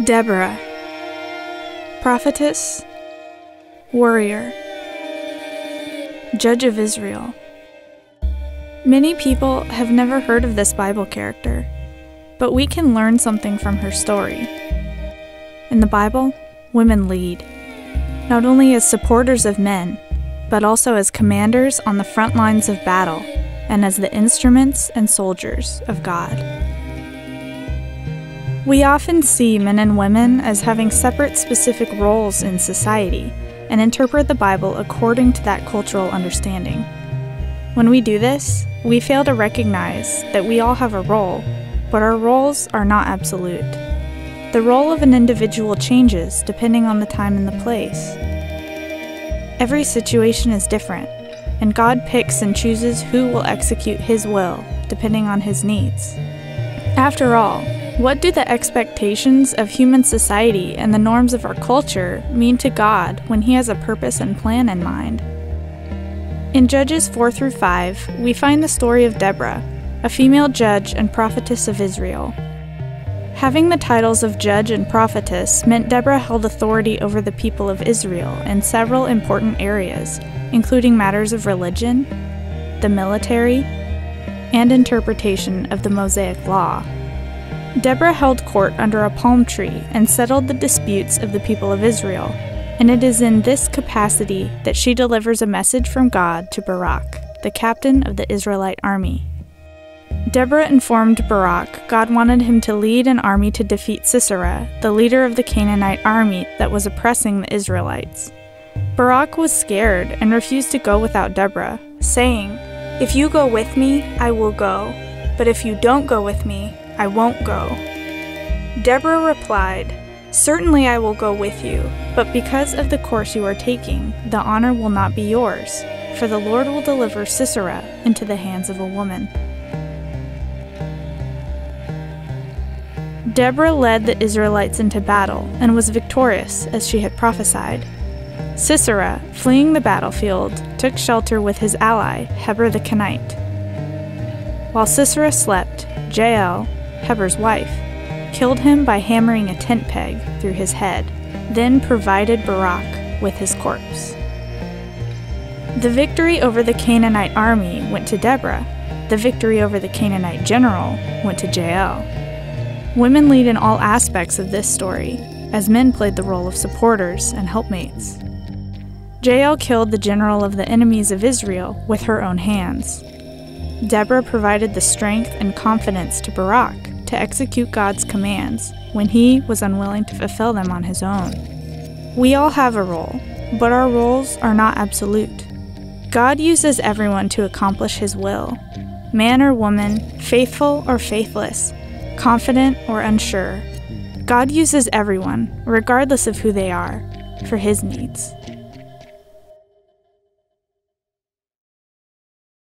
Deborah, prophetess, warrior, judge of Israel. Many people have never heard of this Bible character, but we can learn something from her story. In the Bible, women lead, not only as supporters of men, but also as commanders on the front lines of battle and as the instruments and soldiers of God. We often see men and women as having separate specific roles in society and interpret the Bible according to that cultural understanding. When we do this, we fail to recognize that we all have a role, but our roles are not absolute. The role of an individual changes depending on the time and the place. Every situation is different, and God picks and chooses who will execute His will depending on His needs. After all, what do the expectations of human society and the norms of our culture mean to God when He has a purpose and plan in mind? In Judges 4-5, we find the story of Deborah, a female judge and prophetess of Israel. Having the titles of judge and prophetess meant Deborah held authority over the people of Israel in several important areas, including matters of religion, the military, and interpretation of the Mosaic Law. Deborah held court under a palm tree and settled the disputes of the people of Israel, and it is in this capacity that she delivers a message from God to Barak, the captain of the Israelite army. Deborah informed Barak God wanted him to lead an army to defeat Sisera, the leader of the Canaanite army that was oppressing the Israelites. Barak was scared and refused to go without Deborah, saying, "If you go with me, I will go, but if you don't go with me, I won't go." Deborah replied, "Certainly I will go with you, but because of the course you are taking, the honor will not be yours, for the Lord will deliver Sisera into the hands of a woman." Deborah led the Israelites into battle and was victorious as she had prophesied. Sisera, fleeing the battlefield, took shelter with his ally, Heber the Kenite. While Sisera slept, Jael, Heber's wife, killed him by hammering a tent peg through his head, then provided Barak with his corpse. The victory over the Canaanite army went to Deborah. The victory over the Canaanite general went to Jael. Women lead in all aspects of this story, as men played the role of supporters and helpmates. Jael killed the general of the enemies of Israel with her own hands. Deborah provided the strength and confidence to Barak to execute God's commands when he was unwilling to fulfill them on his own. We all have a role, but our roles are not absolute. God uses everyone to accomplish His will, man or woman, faithful or faithless, confident or unsure. God uses everyone, regardless of who they are, for His needs.